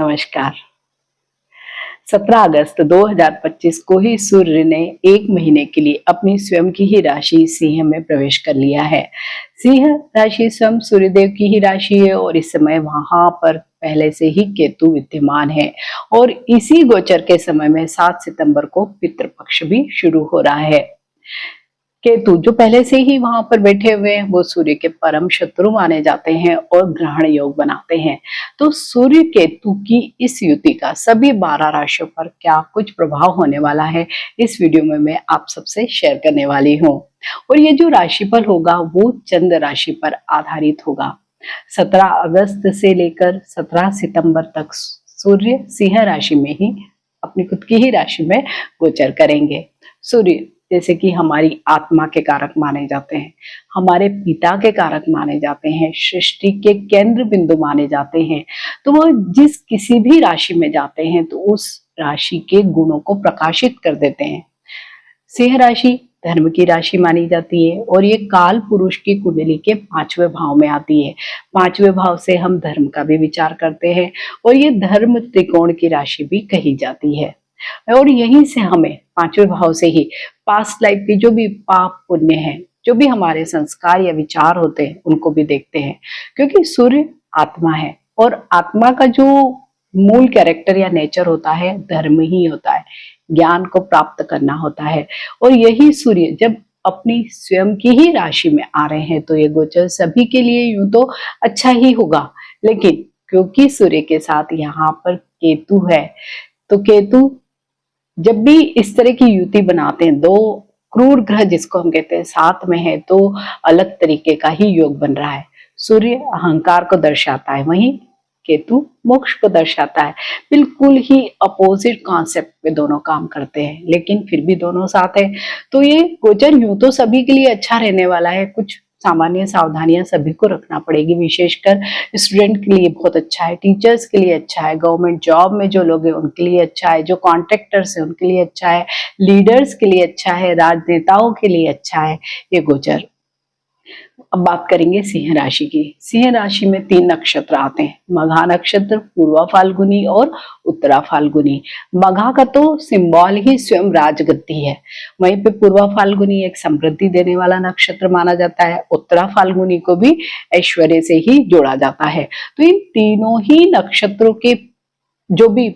नमस्कार। 17 अगस्त 2025 को ही सूर्य ने एक महीने के लिए अपनी स्वयं की ही राशि सिंह में प्रवेश कर लिया है। सिंह राशि स्वयं सूर्यदेव की ही राशि है और इस समय वहां पर पहले से ही केतु विद्यमान है और इसी गोचर के समय में 7 सितंबर को पितृपक्ष भी शुरू हो रहा है। केतु जो पहले से ही वहां पर बैठे हुए हैं वो सूर्य के परम शत्रु माने जाते हैं और ग्रहण योग बनाते हैं। तो सूर्य केतु की इस युति का सभी 12 राशियों पर क्या कुछ प्रभाव होने वाला है, इस वीडियो में मैं आप सबसे शेयर करने वाली हूँ। और ये जो राशिफल होगा वो चंद्र राशि पर आधारित होगा। 17 अगस्त से लेकर 17 सितंबर तक सूर्य सिंह राशि में ही अपनी खुद की ही राशि में गोचर करेंगे। सूर्य जैसे कि हमारी आत्मा के कारक माने जाते हैं, हमारे पिता के कारक माने जाते हैं, सृष्टि के केंद्र बिंदु माने जाते हैं। तो वो जिस किसी भी राशि में जाते हैं तो उस राशि के गुणों को प्रकाशित कर देते हैं। सिंह राशि धर्म की राशि मानी जाती है और ये काल पुरुष की कुंडली के 5वें भाव में आती है। 5वें भाव से हम धर्म का भी विचार करते हैं और ये धर्म त्रिकोण की राशि भी कही जाती है। और यहीं से हमें 5वें भाव से ही पास्ट लाइफ की जो भी पाप पुण्य है, जो भी हमारे संस्कार या विचार होते हैं उनको भी देखते हैं, क्योंकि सूर्य आत्मा है और आत्मा का जो मूल कैरेक्टर या नेचर होता है धर्म ही होता है, ज्ञान को प्राप्त करना होता है। और यही सूर्य जब अपनी स्वयं की ही राशि में आ रहे हैं तो ये गोचर सभी के लिए यूं तो अच्छा ही होगा, लेकिन क्योंकि सूर्य के साथ यहाँ पर केतु है तो केतु जब भी इस तरह की युति बनाते हैं, दो क्रूर ग्रह जिसको हम कहते हैं साथ में है, तो अलग तरीके का ही योग बन रहा है। सूर्य अहंकार को दर्शाता है, वहीं केतु मोक्ष को दर्शाता है। बिल्कुल ही अपोजिट कॉन्सेप्ट पे दोनों काम करते हैं, लेकिन फिर भी दोनों साथ है। तो ये गोचर यूं तो सभी के लिए अच्छा रहने वाला है। कुछ सामान्य सावधानियां सभी को रखना पड़ेगी, विशेषकर स्टूडेंट के लिए बहुत अच्छा है, टीचर्स के लिए अच्छा है, गवर्नमेंट जॉब में जो लोग हैं उनके लिए अच्छा है, जो कॉन्ट्रैक्टर्स हैं उनके लिए अच्छा है, लीडर्स के लिए अच्छा है, राजनेताओं के लिए अच्छा है ये गोचर। अब बात करेंगे सिंह राशि की। सिंह राशि में 3 नक्षत्र आते हैं, मघा नक्षत्र, पूर्वा फाल्गुनी और उत्तरा फाल्गुनी। मघा का तो सिंबल ही स्वयं राजगद्दी है, वहीं पे पूर्वा फाल्गुनी एक समृद्धि देने वाला नक्षत्र माना जाता है, उत्तरा फाल्गुनी को भी ऐश्वर्य से ही जोड़ा जाता है। तो इन तीनों ही नक्षत्रों के जो भी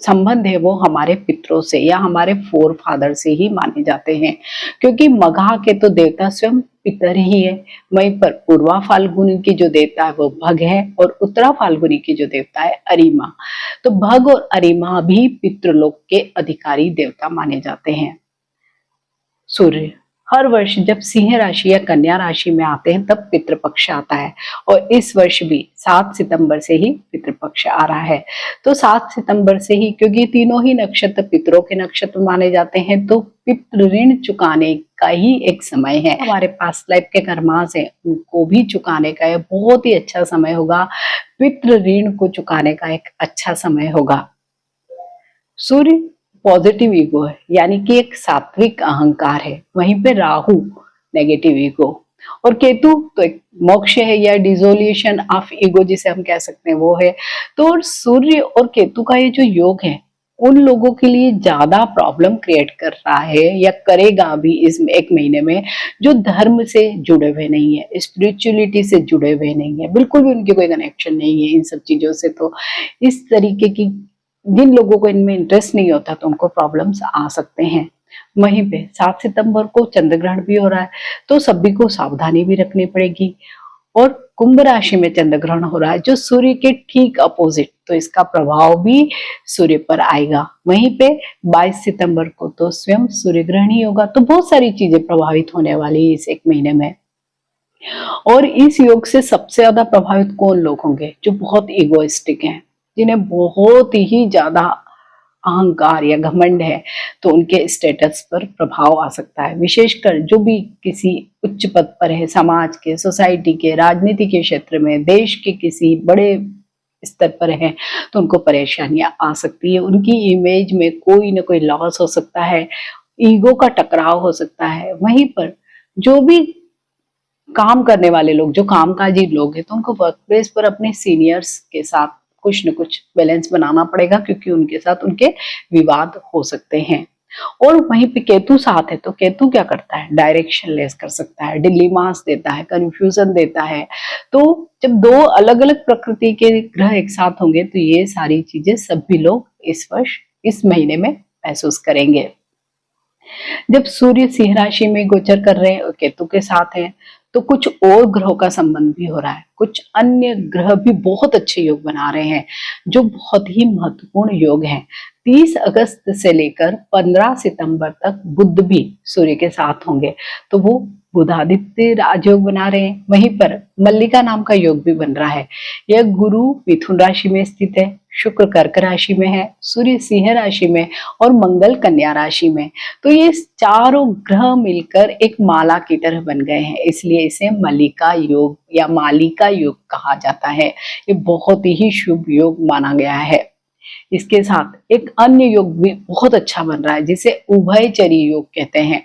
संबंध है वो हमारे पितरों से या हमारे फोर फादर से ही माने जाते हैं, क्योंकि मघा के तो देवता स्वयं पितर ही है। वहीं पर पूर्वा फाल्गुनी की जो देवता है वो भग है और उत्तरा फाल्गुनी की जो देवता है अरिमा। तो भग और अरिमा भी पितृलोक के अधिकारी देवता माने जाते हैं। सूर्य हर वर्ष जब सिंह राशि या कन्या राशि में आते हैं तब पितृपक्ष आता है और इस वर्ष भी 7 सितंबर से ही पितृपक्ष आ रहा है। तो 7 सितंबर से ही, क्योंकि तीनों ही नक्षत्र पितरों के नक्षत्र माने जाते हैं, तो पितृ ऋण चुकाने का ही एक समय है। हमारे पास लाइफ के कर्मास है उनको भी चुकाने का यह बहुत ही अच्छा समय होगा। पितृ ऋण को चुकाने का एक अच्छा समय होगा। सूर्य पॉजिटिव ईगो है, यानी कि एक सात्विक अहंकार है, वहीं पे राहु नेगेटिव ईगो और केतु तो एक मोक्ष है या डिसोल्यूशन ऑफ ईगो जिसे हम कह सकते हैं वो है। तो और सूर्य और केतु का ये जो योग है उन लोगों के लिए ज्यादा प्रॉब्लम क्रिएट कर रहा है या करेगा अभी इस एक महीने में, जो धर्म से जुड़े हुए नहीं है, स्पिरिचुअलिटी से जुड़े हुए नहीं है, बिल्कुल भी उनकी कोई कनेक्शन नहीं है इन सब चीजों से। तो इस तरीके की जिन लोगों को इनमें इंटरेस्ट नहीं होता तो उनको प्रॉब्लम्स आ सकते हैं। वहीं पे 7 सितंबर को चंद्र ग्रहण भी हो रहा है तो सभी को सावधानी भी रखनी पड़ेगी। और कुंभ राशि में चंद्र ग्रहण हो रहा है जो सूर्य के ठीक अपोजिट, तो इसका प्रभाव भी सूर्य पर आएगा। वहीं पे 22 सितंबर को तो स्वयं सूर्य ग्रहण ही होगा। तो बहुत सारी चीजें प्रभावित होने वाली है इस एक महीने में। और इस योग से सबसे ज्यादा प्रभावित कौन लोग होंगे? जो बहुत इगोइस्टिक हैं, जिन्हें बहुत ही ज्यादा अहंकार या घमंड है, तो उनके स्टेटस पर प्रभाव आ सकता है। विशेषकर जो भी किसी उच्च पद पर है, समाज के, सोसाइटी के, राजनीति के क्षेत्र में, देश के किसी बड़े स्तर पर है, तो उनको परेशानियां आ सकती है। उनकी इमेज में कोई ना कोई लॉस हो सकता है, ईगो का टकराव हो सकता है। वहीं पर जो भी काम करने वाले लोग, जो कामकाजी लोग हैं, तो उनको वर्क प्लेस पर अपने सीनियर्स के साथ कुछ न कुछ बैलेंस बनाना पड़ेगा, क्योंकि उनके साथ उनके विवाद हो सकते हैं। और वहीं पे केतु साथ है, तो केतु क्या करता है, डायरेक्शन लेस कर सकता है, डिलेमास देता है, कंफ्यूजन देता है। तो जब दो अलग अलग प्रकृति के ग्रह एक साथ होंगे तो ये सारी चीजें सभी लोग इस वर्ष इस महीने में महसूस करेंगे। जब सूर्य सिंह राशि में गोचर कर रहे हैं और केतु के साथ हैं, तो कुछ और ग्रहों का संबंध भी हो रहा है। कुछ अन्य ग्रह भी बहुत अच्छे योग बना रहे हैं, जो बहुत ही महत्वपूर्ण योग हैं। 30 अगस्त से लेकर 15 सितंबर तक बुध भी सूर्य के साथ होंगे, तो वो बुधादित्य राजयोग बना रहे हैं। वहीं पर मल्लिका नाम का योग भी बन रहा है। यह गुरु मिथुन राशि में स्थित है, शुक्र कर्क राशि में है, सूर्य सिंह राशि में और मंगल कन्या राशि में। तो ये चारों ग्रह मिलकर एक माला की तरह बन गए हैं, इसलिए इसे मल्लिका योग या मालिका योग कहा जाता है। ये बहुत ही शुभ योग माना गया है। इसके साथ एक अन्य योग भी बहुत अच्छा बन रहा है, जिसे उभयचरी योग कहते हैं।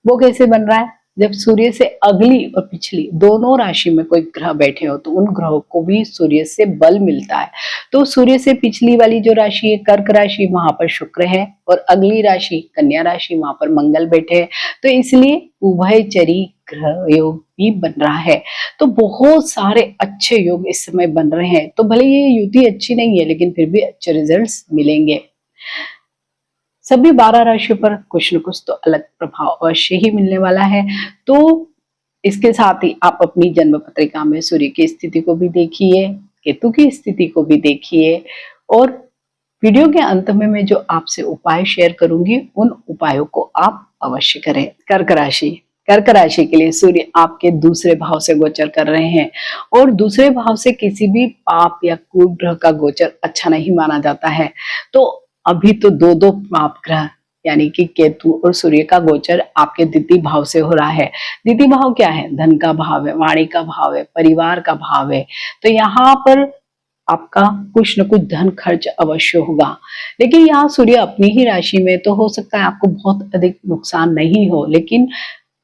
वो कैसे बन रहा है, जब सूर्य से अगली और पिछली दोनों राशि में कोई ग्रह बैठे हो तो उन ग्रहों को भी सूर्य से बल मिलता है। तो सूर्य से पिछली वाली जो राशि है कर्क राशि, वहां पर शुक्र है, और अगली राशि कन्या राशि, वहां पर मंगल बैठे हैं। तो इसलिए उभयचरी ग्रह योग भी बन रहा है। तो बहुत सारे अच्छे योग इस समय बन रहे हैं। तो भले ये युति अच्छी नहीं है, लेकिन फिर भी अच्छे रिजल्ट्स मिलेंगे। सभी 12 राशियों पर कुछ न कुछ तो अलग प्रभाव अवश्य ही मिलने वाला है। तो इसके साथ ही आप अपनी जन्म पत्रिका में सूर्य की स्थिति को भी देखिए, केतु की स्थिति को भी देखिए, और वीडियो के अंत में मैं जो आपसे उपाय शेयर करूंगी उन उपायों को आप अवश्य करें। कर्क राशि, कर्क राशि के लिए सूर्य आपके दूसरे भाव से गोचर कर रहे हैं, और दूसरे भाव से किसी भी पाप या कुग्रह का गोचर अच्छा नहीं माना जाता है। तो अभी तो दो पाप ग्रह यानी कि केतु और सूर्य का गोचर आपके द्वितीय भाव से हो रहा है। द्वितीय भाव क्या है, धन का भाव है, वाणी का भाव है, परिवार का भाव है। तो यहाँ पर आपका कुछ न कुछ धन खर्च अवश्य होगा। लेकिन यहाँ सूर्य अपनी ही राशि में, तो हो सकता है आपको बहुत अधिक नुकसान नहीं हो, लेकिन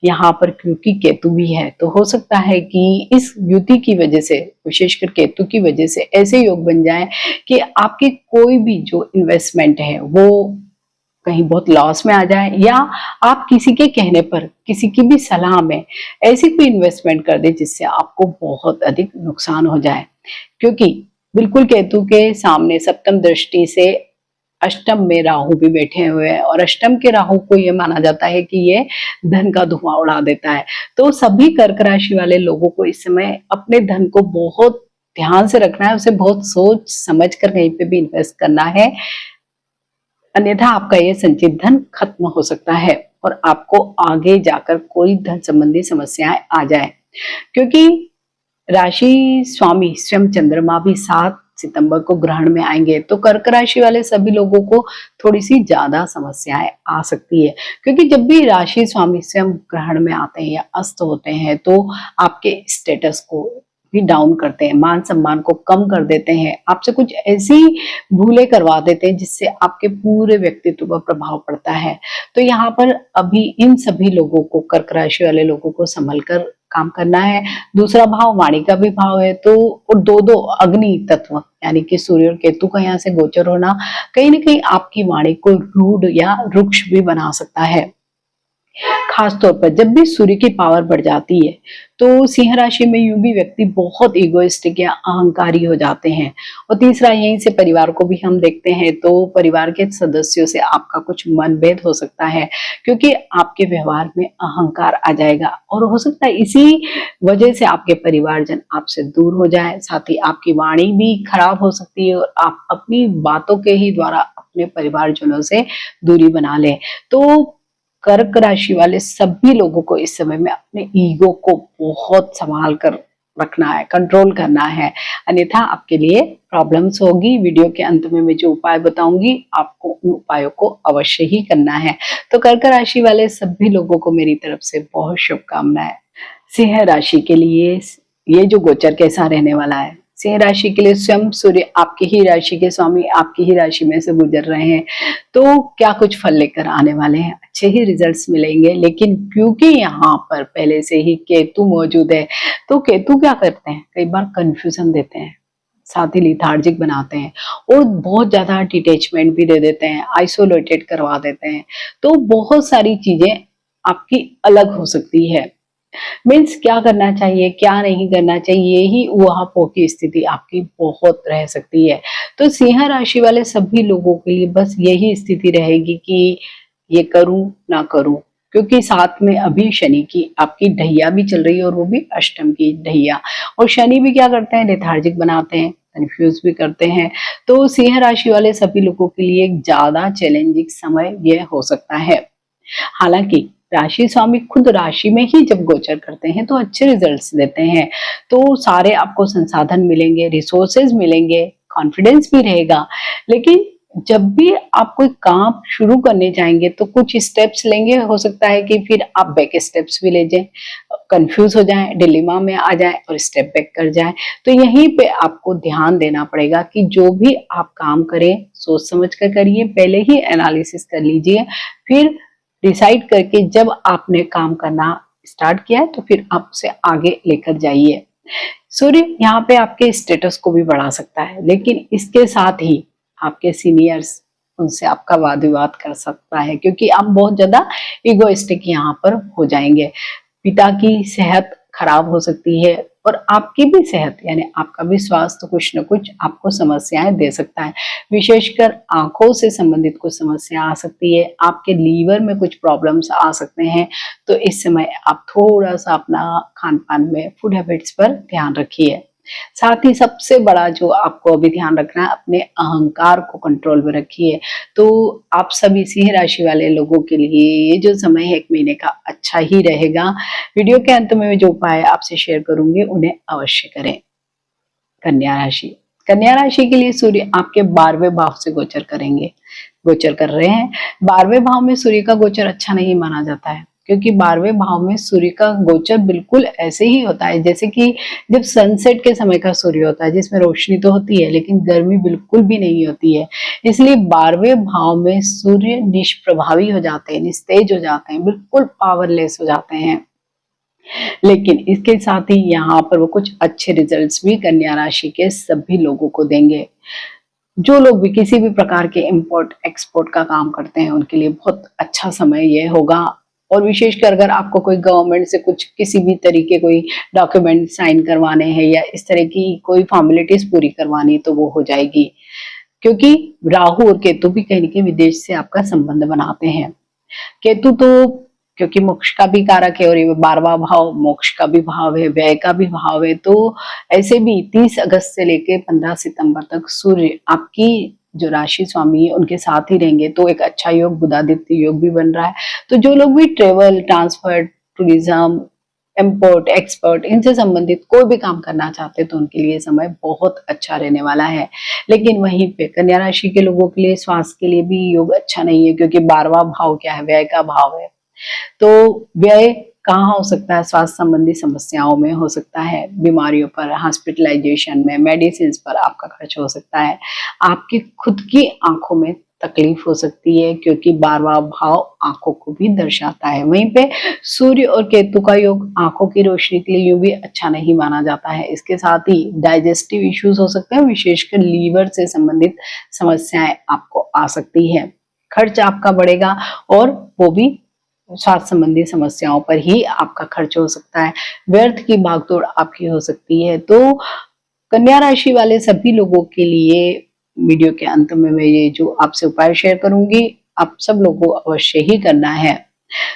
यहाँ पर क्योंकि केतु भी है, तो हो सकता है कि इस युति की वजह से, विशेषकर केतु की वजह से ऐसे योग बन जाए कि आपकी कोई भी जो इन्वेस्टमेंट है वो कहीं बहुत लॉस में आ जाए, या आप किसी के कहने पर, किसी की भी सलाह में ऐसी कोई इन्वेस्टमेंट कर दे जिससे आपको बहुत अधिक नुकसान हो जाए। क्योंकि बिल्कुल केतु के सामने सप्तम दृष्टि से अष्टम में राहु भी बैठे हुए हैं, और अष्टम के राहु को ये माना जाता है कि ये धन का धुआं उड़ा देता है। तो सभी कर्क राशि वाले लोगों को इस समय अपने धन को बहुत ध्यान से रखना है, उसे बहुत सोच समझ कर कहीं पे भी इन्वेस्ट करना है, अन्यथा आपका ये संचित धन खत्म हो सकता है और आपको आगे जाकर कोई धन संबंधी समस्याएं आ जाए। क्योंकि राशि स्वामी स्वयं चंद्रमा भी 7 सितंबर को ग्रहण में आएंगे, तो कर्क राशि वाले सभी लोगों को थोड़ी सी ज्यादा समस्याएं आ सकती है। क्योंकि जब भी राशि स्वामी स्वयं ग्रहण में आते हैं या अस्त होते हैं, तो आपके स्टेटस को भी डाउन करते हैं, मान सम्मान को कम कर देते हैं, आपसे कुछ ऐसी भूलें करवा देते हैं जिससे आपके पूरे व्यक्तित्व पर प्रभाव पड़ता है। तो यहाँ पर अभी इन सभी लोगों को, कर्क राशि वाले लोगों को संभल कर काम करना है। दूसरा भाव वाणी का भी भाव है, तो और दो अग्नि तत्व यानी कि सूर्य और केतु का यहाँ से गोचर होना कहीं ना कहीं आपकी वाणी को रूढ़ या रुक्ष भी बना सकता है। खास तौर पर जब भी सूर्य की पावर बढ़ जाती है, तो सिंह राशि में यूं भी व्यक्ति बहुत इगोइस्टिक या अहंकारी हो जाते हैं। और तीसरा, यहीं से परिवार को भी हम देखते हैं, तो परिवार के सदस्यों से आपका कुछ मनभेद हो सकता है, क्योंकि आपके व्यवहार में अहंकार आ जाएगा, और हो सकता है इसी वजह से आपके परिवारजन आपसे दूर हो जाए। साथ ही आपकी वाणी भी खराब हो सकती है, और आप अपनी बातों के ही द्वारा अपने परिवारजनों से दूरी बना लें। तो कर्क राशि वाले सभी लोगों को इस समय में अपने ईगो को बहुत संभाल कर रखना है, कंट्रोल करना है, अन्यथा आपके लिए प्रॉब्लम्स होगी। वीडियो के अंत में मैं जो उपाय बताऊंगी, आपको उन उपायों को अवश्य ही करना है। तो कर्क राशि वाले सभी लोगों को मेरी तरफ से बहुत शुभकामनाएं। सिंह राशि के लिए ये जो गोचर कैसा रहने वाला है, सिंह राशि के लिए स्वयं सूर्य आपकी ही राशि के स्वामी आपकी ही राशि में से गुजर रहे हैं, तो क्या कुछ फल लेकर आने वाले हैं, अच्छे ही रिजल्ट्स मिलेंगे। लेकिन क्योंकि यहाँ पर पहले से ही केतु मौजूद है, तो केतु क्या करते हैं, कई बार कंफ्यूजन देते हैं, साथ ही लिथार्जिक बनाते हैं और बहुत ज़्यादा डिटैचमेंट भी दे देते हैं, आइसोलेटेड करवा देते हैं। तो बहुत सारी चीज़ें आपकी अलग हो सकती है। मीन्स क्या करना चाहिए, क्या नहीं करना चाहिए, यही ऊहापोह की स्थिति आपकी बहुत रह सकती है। तो सिंह राशि वाले सभी लोगों के लिए बस यही स्थिति रहेगी कि ये करूं ना करूं, क्योंकि साथ में अभी शनि की आपकी ढैया भी चल रही है और वो भी अष्टम की ढैया। और शनि भी क्या करते हैं, लेथार्जिक बनाते हैं, कंफ्यूज भी करते हैं। तो सिंह राशि वाले सभी लोगों के लिए एक ज्यादा चैलेंजिंग समय यह हो सकता है। हालांकि राशि स्वामी खुद राशि में ही जब गोचर करते हैं तो अच्छे रिजल्ट्स देते हैं। तो सारे आपको संसाधन मिलेंगे, रिसोर्सेज मिलेंगे, कॉन्फिडेंस भी रहेगा। लेकिन जब भी आप कोई काम शुरू करने जाएंगे तो कुछ स्टेप्स लेंगे, हो सकता है कि फिर आप बैक स्टेप्स भी ले जाएं, कंफ्यूज हो जाएं, डिलेमा में आ जाएं और स्टेप बैक कर जाएं। तो यहीं पे आपको ध्यान देना पड़ेगा कि जो भी आप काम करें सोच समझ कर करिए, पहले ही एनालिसिस कर लीजिए, फिर डिसाइड करके जब आपने काम करना स्टार्ट किया है तो फिर आप उसे आगे लेकर जाइए। सूर्य यहाँ पे आपके स्टेटस को भी बढ़ा सकता है, लेकिन इसके साथ ही आपके सीनियर्स, उनसे आपका वाद विवाद कर सकता है, क्योंकि आप बहुत ज्यादा इगोइस्टिक यहाँ पर हो जाएंगे। पिता की सेहत खराब हो सकती है और आपकी भी सेहत यानी आपका भी स्वास्थ्य कुछ न कुछ आपको समस्याएं दे सकता है। विशेषकर आंखों से संबंधित कुछ समस्या आ सकती है, आपके लीवर में कुछ प्रॉब्लम्स आ सकते हैं। तो इस समय आप थोड़ा सा अपना खान पान में, फूड हैबिट्स पर ध्यान रखिए। साथ ही सबसे बड़ा जो आपको अभी ध्यान रखना है, अपने अहंकार को कंट्रोल में रखिए। तो आप सभी सिंह राशि वाले लोगों के लिए ये जो समय है 1 महीने का अच्छा ही रहेगा। वीडियो के अंत में जो उपाय आपसे शेयर करूंगी उन्हें अवश्य करें। कन्या राशि, कन्या राशि के लिए सूर्य आपके 12वें भाव से गोचर करेंगे, गोचर कर रहे हैं। 12वें भाव में सूर्य का गोचर अच्छा नहीं माना जाता है, क्योंकि 12वें भाव में सूर्य का गोचर बिल्कुल ऐसे ही होता है जैसे कि जब सनसेट के समय का सूर्य होता है, जिसमें रोशनी तो होती है लेकिन गर्मी बिल्कुल भी नहीं होती है। इसलिए 12वें भाव में सूर्य निष्प्रभावी हो जाते हैं, निस्तेज हो जाते हैं, बिल्कुल पावरलेस हो जाते हैं। लेकिन इसके साथ ही यहाँ पर वो कुछ अच्छे रिजल्ट्स भी कन्या राशि के सभी लोगों को देंगे। जो लोग भी किसी भी प्रकार के इंपोर्ट एक्सपोर्ट का काम करते हैं उनके लिए बहुत अच्छा समय ये होगा। और विशेषकर अगर आपको कोई गवर्नमेंट से कुछ किसी भी तरीके कोई डॉक्यूमेंट साइन करवाने हैं या इस तरह की कोई फॉर्मेलिटीज पूरी करवानी, तो वो हो जाएगी, क्योंकि राहु और केतु भी कहीं न कहीं विदेश से आपका संबंध बनाते हैं। केतु तो क्योंकि मोक्ष का भी कारक है और ये 12वां भाव मोक्ष का भी भाव है, व्यय का भी भाव है। तो ऐसे भी 30 अगस्त से लेके 15 सितंबर तक सूर्य आपकी जो राशि स्वामी है उनके साथ ही रहेंगे। तो एक अच्छा योग, बुधादित्य योग भी बन रहा है। तो जो लोग भी travel, transfer, tourism, import export इनसे संबंधित कोई भी काम करना चाहते हैं तो उनके लिए समय बहुत अच्छा रहने वाला है। लेकिन वहीं पे कन्या राशि के लोगों के लिए स्वास्थ्य के लिए भी योग अच्छा नहीं है, क्योंकि 12वां भाव क्या है, व्यय का भाव है। तो व्यय कहाँ हो सकता है, स्वास्थ्य संबंधी समस्याओं में हो सकता है, बीमारियों पर, हॉस्पिटलाइजेशन में, मेडिसिन पर आपका खर्च हो सकता है। आपकी खुद की आंखों में तकलीफ हो सकती है, क्योंकि 12वां भाव आंखों को भी दर्शाता है। वहीं पे सूर्य और केतु का योग आंखों की रोशनी के लिए यूं भी अच्छा नहीं माना जाता है। इसके साथ ही डाइजेस्टिव इश्यूज हो सकते हैं, विशेषकर लीवर से संबंधित समस्याएं आपको आ सकती है। खर्च आपका बढ़ेगा और वो भी स्वास्थ्य संबंधी समस्याओं पर ही आपका खर्च हो सकता है। व्यर्थ की भागदौड़ आपकी हो सकती है। तो कन्या राशि वाले सभी लोगों के लिए वीडियो के अंत में मैं ये जो आपसे उपाय शेयर करूंगी, आप सब लोगों को अवश्य ही करना है।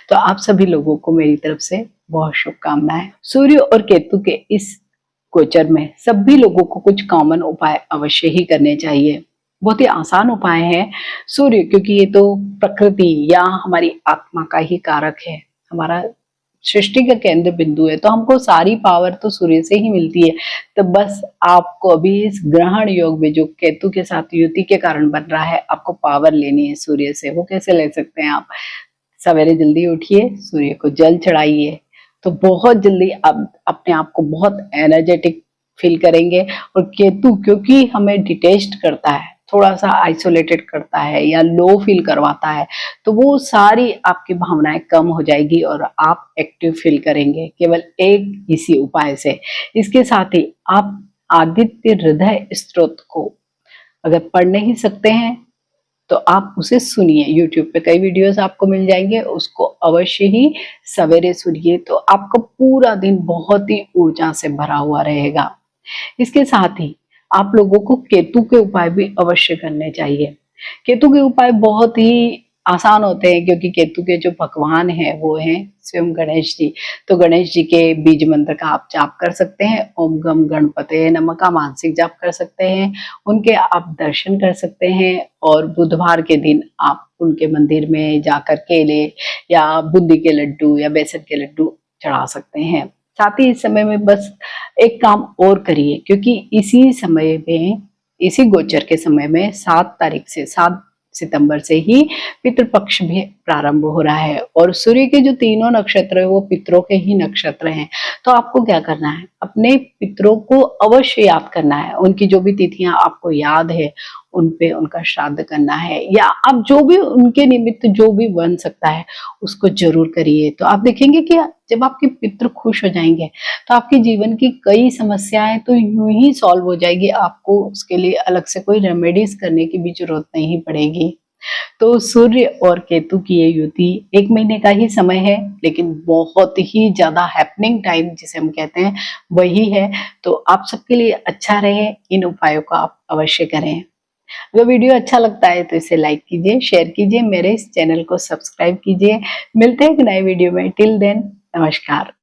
तो आप सभी लोगों को मेरी तरफ से बहुत शुभकामनाएं। सूर्य और केतु के इस गोचर में सभी लोगों को कुछ कॉमन उपाय अवश्य ही करने चाहिए। बहुत ही आसान उपाय है। सूर्य, क्योंकि ये तो प्रकृति या हमारी आत्मा का ही कारक है, हमारा सृष्टि का केंद्र बिंदु है, तो हमको सारी पावर तो सूर्य से ही मिलती है। तो बस आपको अभी इस ग्रहण योग में जो केतु के साथ युति के कारण बन रहा है, आपको पावर लेनी है सूर्य से। वो कैसे ले सकते हैं आप? सवेरे जल्दी उठिए, सूर्य को जल चढ़ाइए, तो बहुत जल्दी आप अपने आप को बहुत एनर्जेटिक फील करेंगे। और केतु क्योंकि हमें डिटेस्ट करता है, थोड़ा सा आइसोलेटेड करता है या लो फील करवाता है, तो वो सारी आपकी भावनाएं कम हो जाएगी और आप एक्टिव फील करेंगे केवल एक इसी उपाय से। इसके साथ ही आप आदित्य हृदय स्तोत्र को अगर पढ़ नहीं सकते हैं तो आप उसे सुनिए। YouTube पे कई वीडियोस आपको मिल जाएंगे, उसको अवश्य ही सवेरे सुनिए तो आपका पूरा दिन बहुत ही ऊर्जा से भरा हुआ रहेगा। इसके साथ ही आप लोगों को केतु के उपाय भी अवश्य करने चाहिए। केतु के उपाय बहुत ही आसान होते हैं क्योंकि केतु के जो भगवान हैं वो हैं स्वयं गणेश जी। तो गणेश जी के बीज मंत्र का आप जाप कर सकते हैं। ओम गम गणपते नमः का मानसिक जाप कर सकते हैं। उनके आप दर्शन कर सकते हैं और बुधवार के दिन आप उनके मंदिर में जाकर केले या बूंदी के लड्डू या बेसन के लड्डू चढ़ा सकते हैं। साथ ही इस समय में बस एक काम और करिए क्योंकि इसी समय में, इसी गोचर के समय में 7 सितंबर से ही पितृपक्ष भी प्रारंभ हो रहा है और सूर्य के जो तीनों नक्षत्र है वो पितरों के ही नक्षत्र हैं। तो आपको क्या करना है, अपने पितरों को अवश्य याद करना है। उनकी जो भी तिथियां आपको याद है उन पे उनका श्राद्ध करना है या आप जो भी उनके निमित्त जो भी बन सकता है उसको जरूर करिए। तो आप देखेंगे कि जब आपके पितृ खुश हो जाएंगे तो आपके जीवन की कई समस्याएं तो यूं ही सॉल्व हो जाएगी। आपको उसके लिए अलग से कोई रेमेडीज करने की भी जरूरत नहीं पड़ेगी। तो सूर्य और केतु की ये युति 1 महीने का ही समय है लेकिन बहुत ही ज्यादा हैपनिंग टाइम जिसे हम कहते हैं वही है। तो आप सबके लिए अच्छा रहे, इन उपायों का आप अवश्य करें। अगर वीडियो अच्छा लगता है तो इसे लाइक कीजिए, शेयर कीजिए, मेरे इस चैनल को सब्सक्राइब कीजिए। मिलते हैं एक नए वीडियो में। टिल देन नमस्कार।